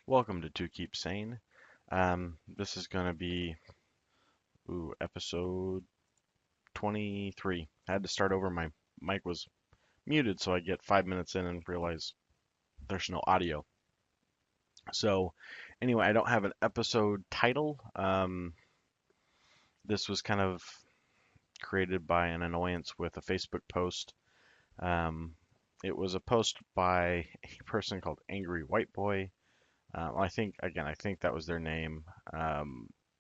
Welcome to Keep Sane. This is going to be episode 23. I had to start over. My mic was muted, so I get 5 minutes in and realize there's no audio. So, anyway, I don't have an episode title. This was kind of created by an annoyance with a Facebook post. Um, it was a post by a person called Angry White Boy. I think that was their name.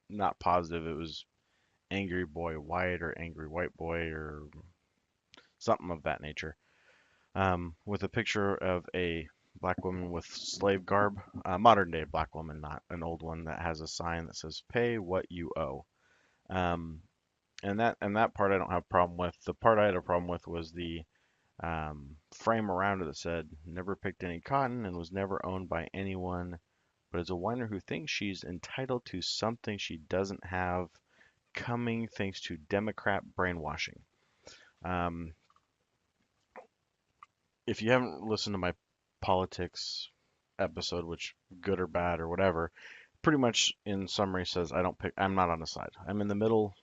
Not positive. It was Angry Boy White or Angry White Boy or something of that nature, with a picture of a black woman with slave garb, modern day black woman, not an old one that has a sign that says "Pay what you owe." Um, and that part I don't have a problem with. The part I had a problem with was the frame around it that said "Never picked any cotton and was never owned by anyone, but is a whiner who thinks she's entitled to something she doesn't have, coming thanks to Democrat brainwashing." Um, if you haven't listened to my politics episode, which good or bad or whatever, pretty much in summary says I'm not on a side. I'm in the middle.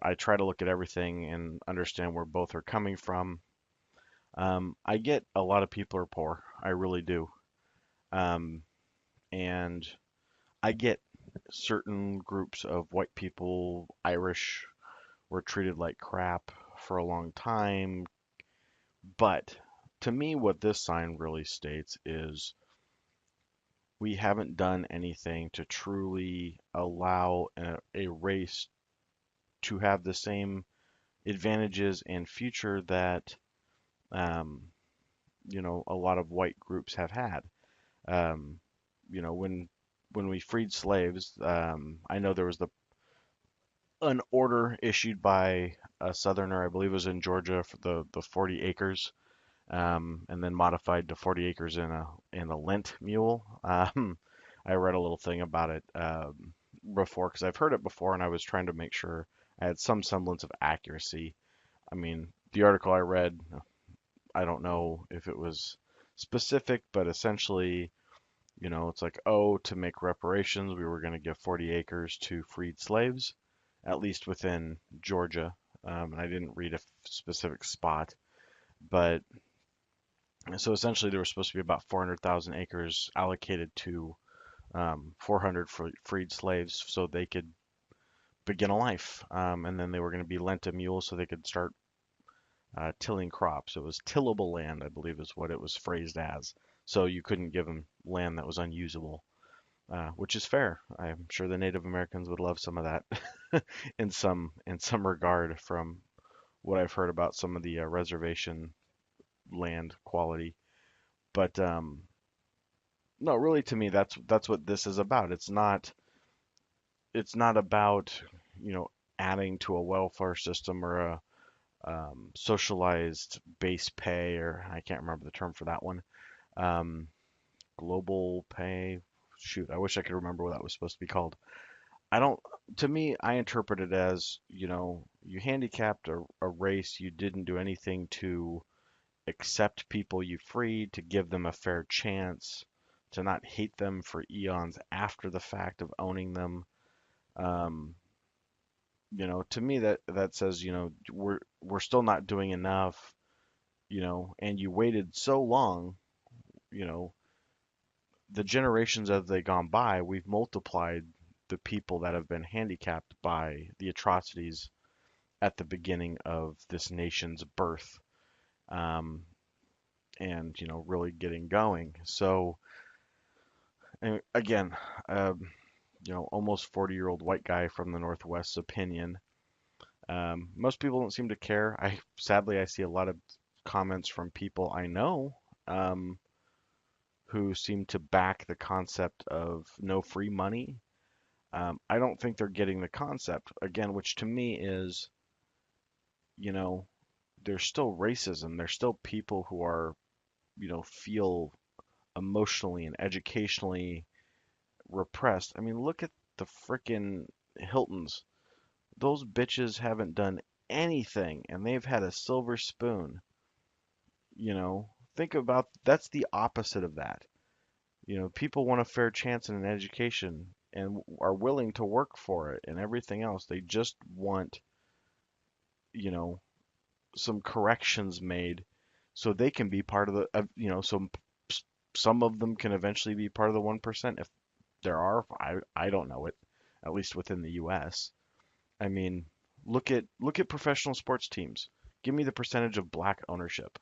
I try to look at everything and understand where both are coming from. I get a lot of people are poor. I really do. Um, and I get certain groups of white people, Irish, were treated like crap for a long time. But to me, what this sign really states is we haven't done anything to truly allow a race to have the same advantages and future that um, a lot of white groups have had. Um, when we freed slaves, I know there was an order issued by a Southerner, I believe it was in Georgia, for the 40 acres, and then modified to 40 acres in a Lent mule. I read a little thing about it before because I've heard it before, and I was trying to make sure I had some semblance of accuracy. I mean, the article I read, I don't know if it was specific, but essentially, it's like, oh, to make reparations, we were going to give 40 acres to freed slaves, at least within Georgia. And I didn't read a specific spot, but so essentially there was supposed to be about 400,000 acres allocated to 400 freed slaves so they could begin a life. And then they were going to be lent a mule so they could start tilling crops. It was tillable land, I believe is what it was phrased as. So you couldn't give them land that was unusable, which is fair. I'm sure the Native Americans would love some of that in some regard from what I've heard about some of the reservation land quality. But no, really, to me, that's what this is about. It's not about, you know, adding to a welfare system or a socialized base pay, or I can't remember the term for that one. Um, Global pay. Shoot, I wish I could remember what that was supposed to be called. I don't, to me, I interpret it as, you handicapped a race, you didn't do anything to accept people you freed, to give them a fair chance, to not hate them for eons after the fact of owning them. Um, to me that says, we're still not doing enough, and you waited so long, you know, the generations as they gone by, we've multiplied the people that have been handicapped by the atrocities at the beginning of this nation's birth, um, and really getting going. So and again, um, almost 40-year-old white guy from the Northwest's opinion. Most people don't seem to care. I see a lot of comments from people I know, um, who seem to back the concept of no free money. I don't think they're getting the concept again, which to me is, you know, there's still racism. There's still people who are, feel emotionally and educationally repressed. I mean, look at the frickin' Hiltons. Those bitches haven't done anything and they've had a silver spoon. Think about that's the opposite of that. People want a fair chance in an education and are willing to work for it and everything else. They just want, you know, some corrections made so they can be part of some of them can eventually be part of the 1%. If there are, I don't know it, at least within the US. I mean, look at professional sports teams. Give me the percentage of black ownership,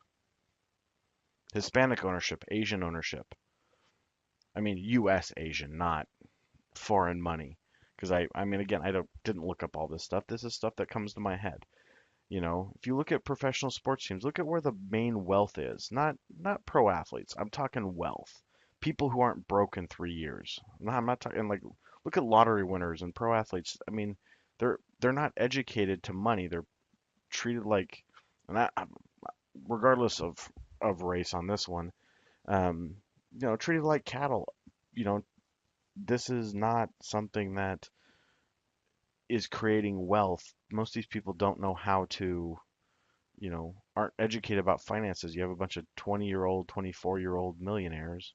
Hispanic ownership, Asian ownership. I mean, US Asian, not foreign money. Because I mean, again, didn't look up all this stuff. This is stuff that comes to my head. If you look at professional sports teams, look at where the main wealth is. Not pro athletes. I'm talking wealth. People who aren't broke in 3 years. No, I'm not talking like look at lottery winners and pro athletes. I mean, they're not educated to money. They're treated like, and regardless of race on this one, um, treated like cattle. You know, this is not something that is creating wealth. Most of these people don't know how to, aren't educated about finances. You have a bunch of 20-year-old, 24-year-old millionaires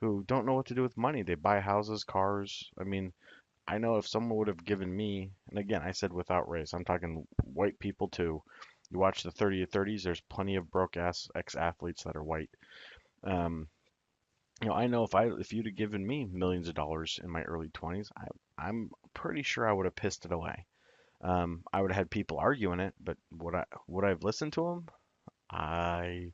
who don't know what to do with money. They buy houses, cars. I mean, I know if someone would have given me, and again, I said without race, I'm talking white people too. You watch the 30 to 30s, there's plenty of broke ass ex-athletes that are white. Um, I know if you'd have given me millions of dollars in my early 20s, I'm pretty sure I would have pissed it away. I would have had people arguing it, but would I have listened to them? I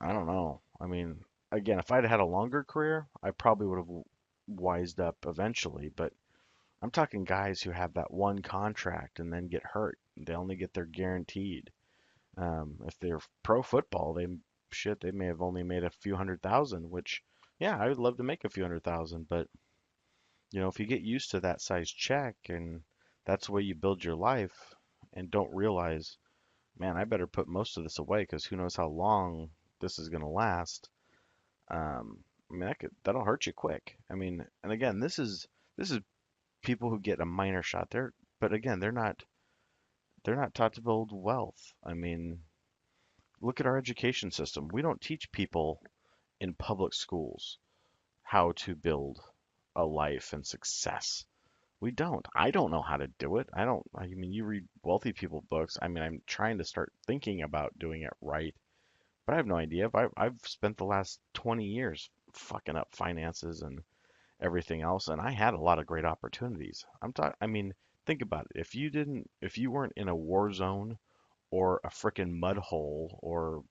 I don't know. I mean, again, if I'd had a longer career, I probably would have wised up eventually. But I'm talking guys who have that one contract and then get hurt. They only get their guaranteed. If they're pro football, they may have only made a few 100,000, which yeah, I would love to make a few 100,000, but if you get used to that size check and that's the way you build your life and don't realize, man, I better put most of this away because who knows how long this is going to last. I mean, that'll hurt you quick. I mean, and again, this is people who get a minor shot there, but again, they're not taught to build wealth. I mean, look at our education system. We don't teach people in public schools how to build a life and success. We don't. I don't know how to do it. I mean, you read wealthy people books. I mean, I'm trying to start thinking about doing it right, but I have no idea. I've spent the last 20 years fucking up finances and everything else, and I had a lot of great opportunities. I mean, think about it. If you weren't in a war zone or a frickin' mud hole or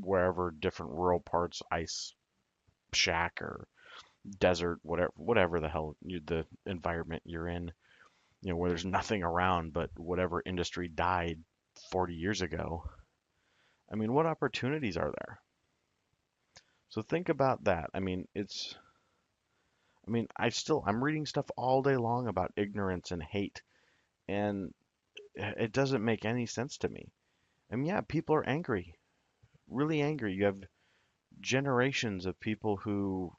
wherever different rural parts, ice shack or desert, whatever the hell the environment you're in, where there's nothing around but whatever industry died 40 years ago. I mean, what opportunities are there? So think about that. I'm reading stuff all day long about ignorance and hate, and it doesn't make any sense to me. I mean, yeah, people are angry, really angry. You have generations of people who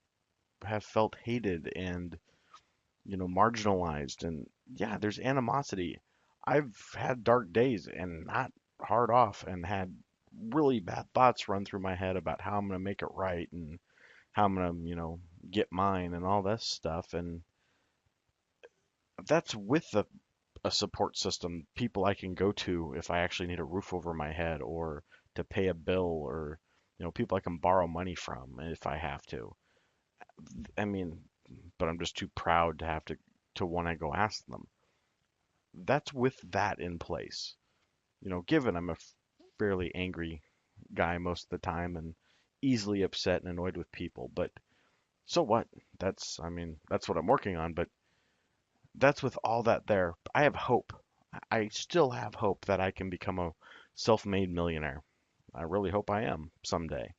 have felt hated and, marginalized, and yeah, there's animosity. I've had dark days and not hard off and had really bad thoughts run through my head about how I'm going to make it right and how I'm going to, get mine and all this stuff. And that's with a support system, people I can go to if I actually need a roof over my head or to pay a bill or, people I can borrow money from if I have to. I mean, but I'm just too proud to have to want to go ask them. That's with that in place. Given I'm a fairly angry guy most of the time and easily upset and annoyed with people, but so what? That's what I'm working on, but that's with all that there. I have hope. I still have hope that I can become a self-made millionaire. I really hope I am someday.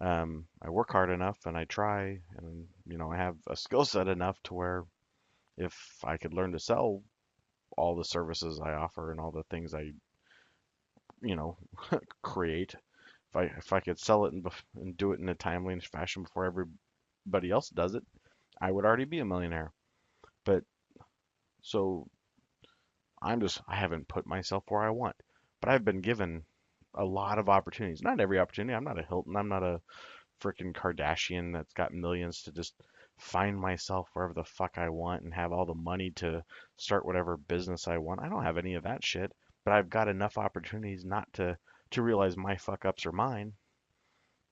I work hard enough and I try, and I have a skill set enough to where if I could learn to sell all the services I offer and all the things I, you know, create, if I could sell it and do it in a timely fashion before everybody else does it, I would already be a millionaire. But so I haven't put myself where I want, but I've been given a lot of opportunities. Not every opportunity. I'm not a Hilton. I'm not a freaking Kardashian that's got millions to just find myself wherever the fuck I want and have all the money to start whatever business I want. I don't have any of that shit, but I've got enough opportunities not to realize my fuck ups are mine.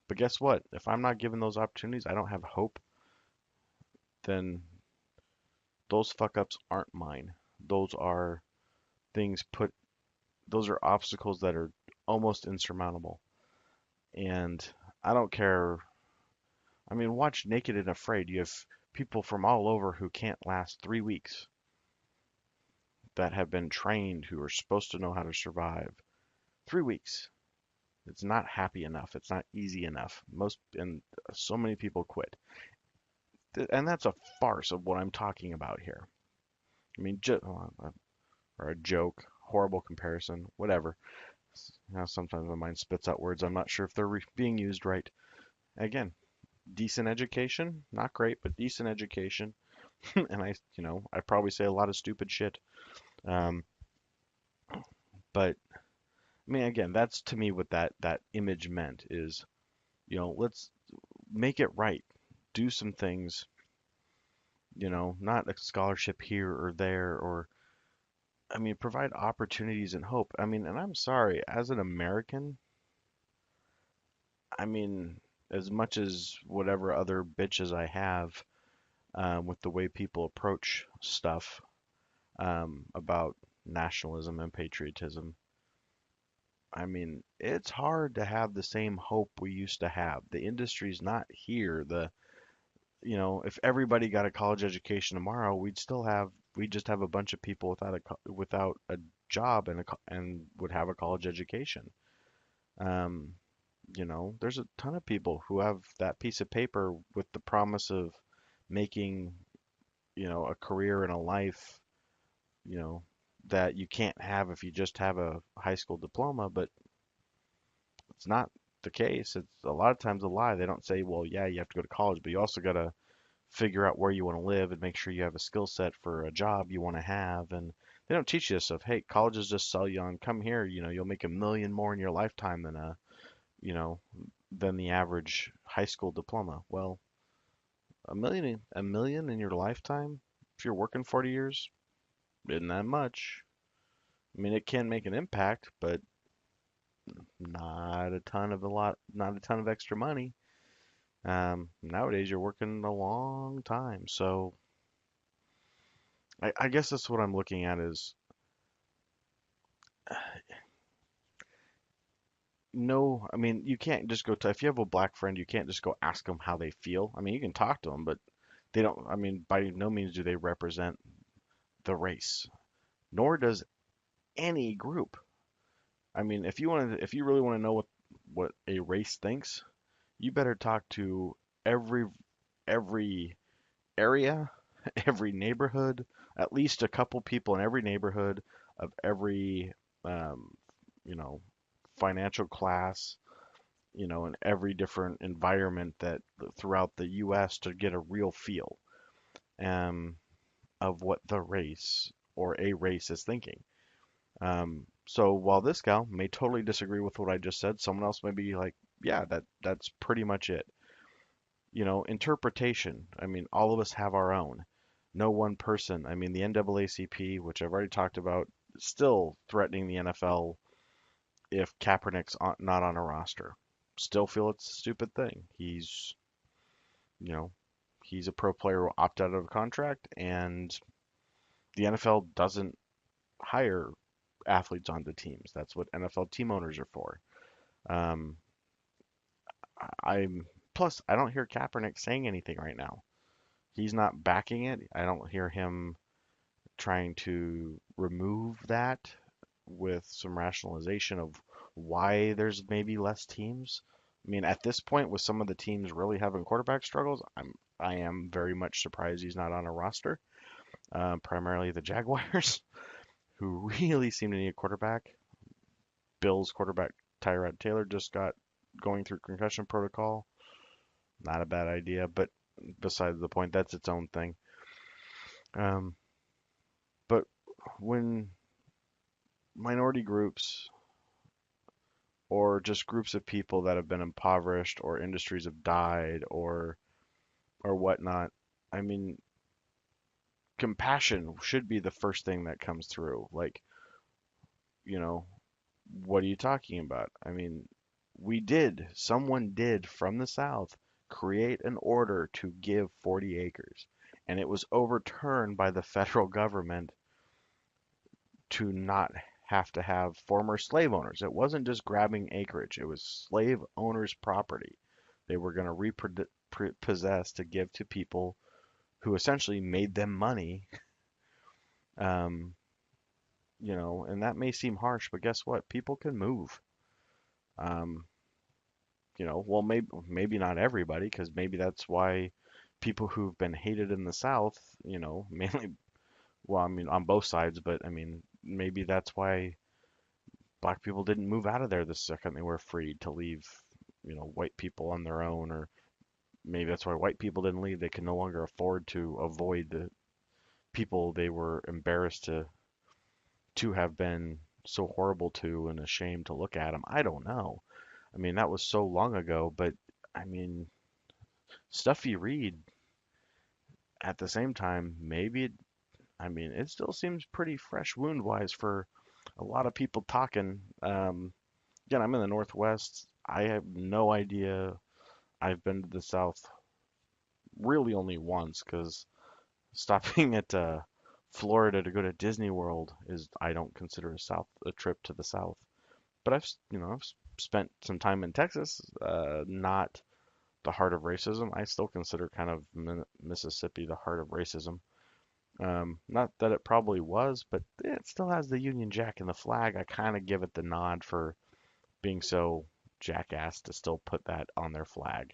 But guess what? If I'm not given those opportunities, I don't have hope, then those fuck ups aren't mine. Those are things put, those are obstacles that are almost insurmountable. And I don't care. I mean, watch Naked and Afraid. You have people from all over who can't last 3 weeks that have been trained, who are supposed to know how to survive. 3 weeks. It's not happy enough. It's not easy enough. And so many people quit. And that's a farce of what I'm talking about here. I mean, or a joke, horrible comparison, whatever. Sometimes my mind spits out words. I'm not sure if they're being used right. Again, decent education, not great, but decent education. And I probably say a lot of stupid shit. Um, but I mean, again, that's to me what that image meant is, let's make it right. Do some things, not a scholarship here or there, or I mean, provide opportunities and hope. I mean, and I'm sorry, as an American, I mean, as much as whatever other bitches I have with the way people approach stuff about nationalism and patriotism, I mean, it's hard to have the same hope we used to have. The industry's not here. If everybody got a college education tomorrow, we'd just have a bunch of people without a job and would have a college education. Um, there's a ton of people who have that piece of paper with the promise of making, a career and a life, you know, that you can't have if you just have a high school diploma, but it's not the case. It's a lot of times a lie. They don't say, well, yeah, you have to go to college, but you also got to figure out where you want to live and make sure you have a skill set for a job you want to have. And they don't teach you this stuff. Hey, colleges just sell you on, come here, you'll make 1 million more in your lifetime you know, than the average high school diploma. Well, a million in your lifetime, if you're working 40 years, isn't that much. I mean, it can make an impact, but not a ton of extra money. Nowadays, you're working a long time, so I guess that's what I'm looking at is no. I mean, you can't just if you have a black friend, you can't just go ask them how they feel. I mean, you can talk to them, but they don't. I mean, by no means do they represent the race, nor does any group. I mean, if you really want to know what a race thinks, you better talk to every every area, every neighborhood, at least a couple people in every neighborhood of every um, you know financial class, in every different environment that throughout the U.S. to get a real feel um, of what the race or a race is thinking. So while this gal may totally disagree with what I just said, someone else may be like, yeah, that's pretty much it. Interpretation. I mean, all of us have our own. No one person. I mean, the NAACP, which I've already talked about, still threatening the NFL if not on a roster. Still feel it's a stupid thing. You know, he's a pro player who opted out of a contract, and the NFL doesn't hire athletes onto teams. That's what NFL team owners are for. Um, I'm plus I don't hear Kaepernick saying anything right now. He's not backing it. I don't hear him trying to remove that with some rationalization of why there's maybe less teams. I mean, at this point, with some of the teams really having quarterback struggles, I am very much surprised he's not on a roster. Primarily the Jaguars, who really seem to need a quarterback. Bills quarterback Tyrod Taylor just got going through concussion protocol. Not a bad idea, but besides the point, that's its own thing. Um, but when minority groups or just groups of people that have been impoverished or industries have died or whatnot. I mean, compassion should be the first thing that comes through. Like, you know, what are you talking about? I mean, someone did from the South create an order to give 40 acres, and it was overturned by the federal government to not have to have former slave owners. It wasn't just grabbing acreage, it was slave owners' property. They were going to repossess to give to people who essentially made them money. Um, and that may seem harsh, but guess what? People can move. Um, well, maybe not everybody, because maybe that's why people who've been hated in the South, mainly, well, I mean, on both sides, but I mean, maybe that's why black people didn't move out of there the second they were freed to leave, white people on their own, or maybe that's why white people didn't leave. They could no longer afford to avoid the people they were embarrassed to have been so horrible to and ashamed to look at them. I don't know. I mean, that was so long ago, but I mean, stuff you read at the same time, I mean, it still seems pretty fresh wound wise for a lot of people talking. Again, I'm in the Northwest. I have no idea. I've been to the South really only once because stopping at Florida to go to Disney World I don't consider a trip to the South. But I've spent some time in Texas, not the heart of racism. I still consider kind of Mississippi the heart of racism. Not that it probably was, but it still has the Union Jack and the flag. I kind of give it the nod for being so jackass to still put that on their flag.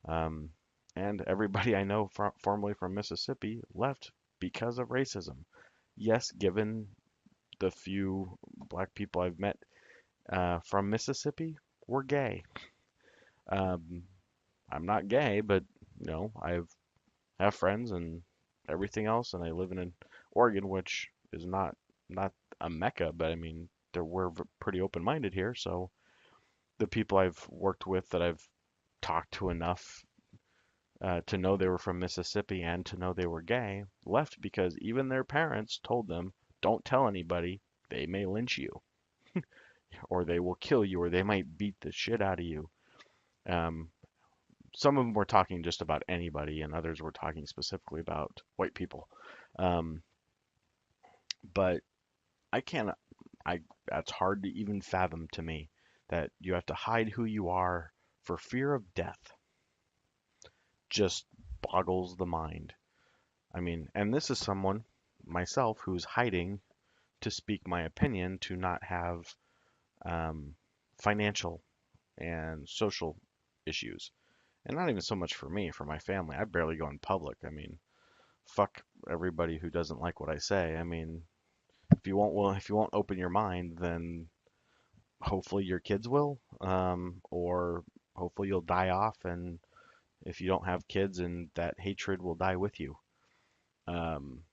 Um, and everybody I know formerly from Mississippi left because of racism. Yes, given the few black people I've met from Mississippi, were gay. Um, I'm not gay, but I have friends and everything else, and I live in Oregon, which is not a mecca, but I mean, we're pretty open-minded here. So the people I've worked with that I've talked to enough to know they were from Mississippi and to know they were gay left because even their parents told them, "Don't tell anybody. They may lynch you, or they will kill you, or they might beat the shit out of you." Um, some of them were talking just about anybody, and others were talking specifically about white people. Um, but I can't, I that's hard to even fathom to me that you have to hide who you are for fear of death. Just boggles the mind. I mean, and this is someone, myself, who's hiding to speak my opinion to not have um, financial and social issues. And not even so much for me, for my family. I barely go in public. I mean, fuck everybody who doesn't like what I say. I mean, if you won't open your mind, then hopefully your kids will, or hopefully you'll die off. And if you don't have kids, and that hatred will die with you. Um,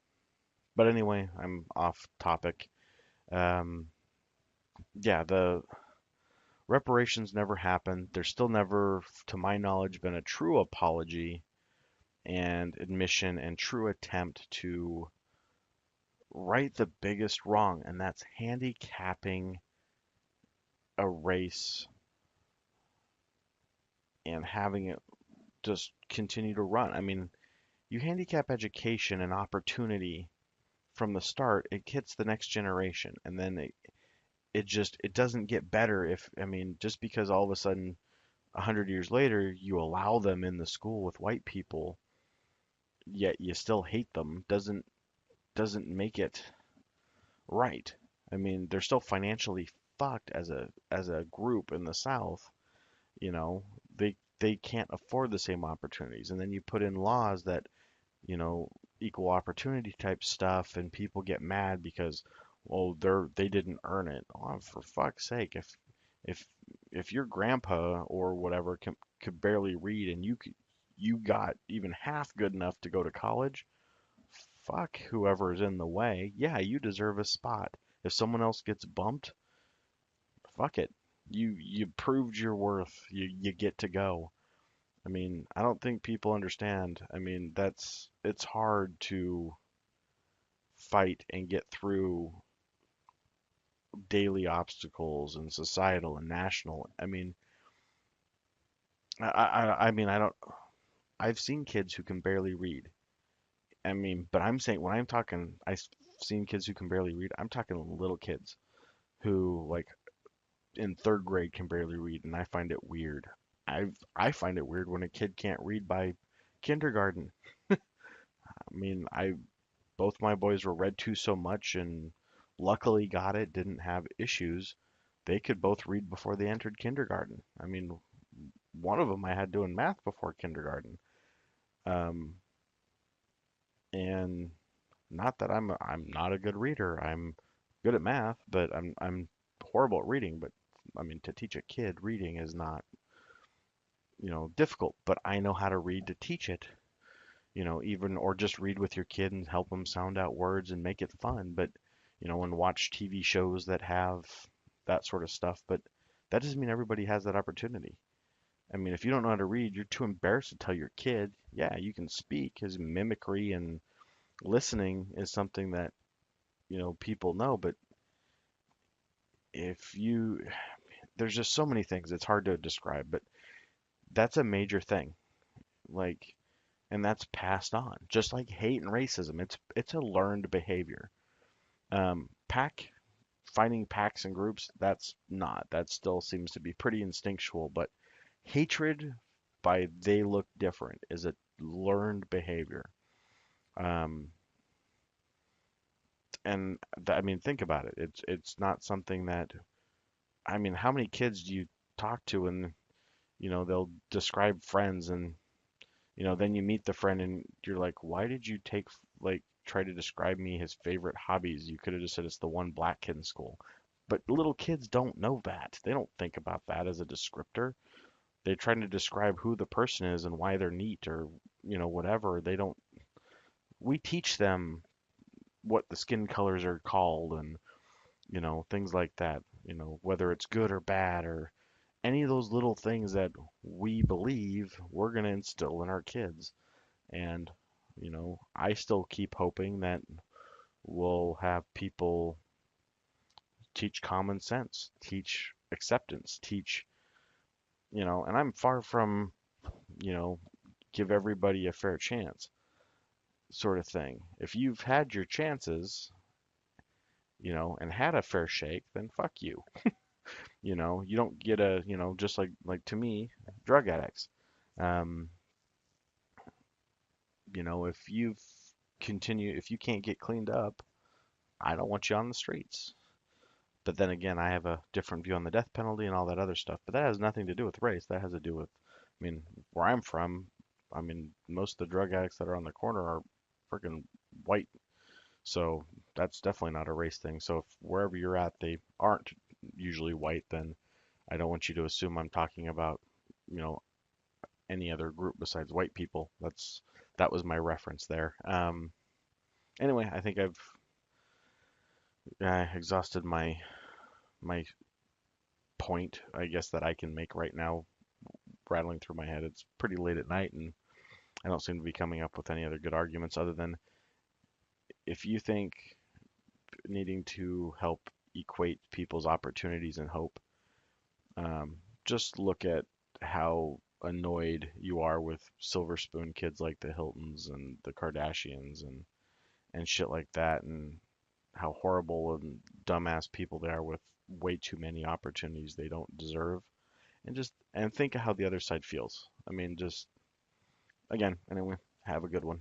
but anyway, I'm off topic. Um, yeah, the reparations never happened. There's still never, to my knowledge, been a true apology and admission and true attempt to right the biggest wrong, and that's handicapping a race and having it just continue to run. I mean, you handicap education and opportunity from the start, it hits the next generation, and then it doesn't get better if, I mean, just because all of a sudden 100 years later you allow them in the school with white people, yet you still hate them, doesn't make it right. I mean, they're still financially fucked as a group in the South. You know, they can't afford the same opportunities, and then you put in laws that equal opportunity type stuff, and people get mad because, well, they didn't earn it. Oh, for fuck's sake, if if your grandpa or whatever could barely read and you got even half good enough to go to college, fuck whoever's in the way. Yeah, you deserve a spot. If someone else gets bumped, fuck it. You proved your worth. You get to go. I mean, I don't think people understand. I mean, it's hard to fight and get through daily obstacles and societal and national. I mean, I mean, I don't. I've seen kids who can barely read. I mean, but I'm saying when I'm talking, I've seen kids who can barely read. I'm talking little kids who like in third grade can barely read, and I find it weird. I find it weird when a kid can't read by kindergarten. I mean, I both my boys were read to so much and luckily got it, didn't have issues. They could both read before they entered kindergarten. I mean, one of them I had doing math before kindergarten. Um, and not that I'm not a good reader. I'm good at math, but I'm horrible at reading. But I mean, to teach a kid reading is not, difficult. But I know how to read to teach it. Even or just read with your kid and help them sound out words and make it fun. But and watch TV shows that have that sort of stuff. But that doesn't mean everybody has that opportunity. I mean, if you don't know how to read, you're too embarrassed to tell your kid, yeah, you can speak, because mimicry and listening is something that, people know. But if you, there's just so many things, it's hard to describe, but that's a major thing. Like, and that's passed on, just like hate and racism. It's a learned behavior. Pack Finding packs and groups, that's not. That still seems to be pretty instinctual, but hatred by they look different is a learned behavior. Um, and I mean, think about it. It's not something that I mean, how many kids do you talk to and they'll describe friends and then you meet the friend and you're like, why did you try to describe me his favorite hobbies? You could have just said it's the one black kid in school. But little kids don't know that. They don't think about that as a descriptor. They're trying to describe who the person is and why they're neat or whatever. They don't. We teach them what the skin colors are called and things like that. Whether it's good or bad or any of those little things that we believe we're going to instill in our kids. And, I still keep hoping that we'll have people teach common sense, teach acceptance, teach, and I'm far from, you know, give everybody a fair chance sort of thing. If you've had your chances, and had a fair shake, then fuck you. You don't get just like to me, drug addicts. Um, if you can't get cleaned up, I don't want you on the streets. But then again, I have a different view on the death penalty and all that other stuff. But that has nothing to do with race. That has to do with, I mean, where I'm from, I mean, most of the drug addicts that are on the corner are freaking white. So that's definitely not a race thing. So if wherever you're at, they aren't usually white, then I don't want you to assume I'm talking about, you know, any other group besides white people. That was my reference there. Anyway, I think I've exhausted my point, I guess, that I can make right now, rattling through my head. It's pretty late at night, and I don't seem to be coming up with any other good arguments other than if you think needing to help equate people's opportunities and hope, just look at how annoyed you are with silver spoon kids like the Hiltons and the Kardashians and shit like that, and how horrible and dumbass people they are with way too many opportunities they don't deserve, and think of how the other side feels. I mean, just again, anyway, have a good one.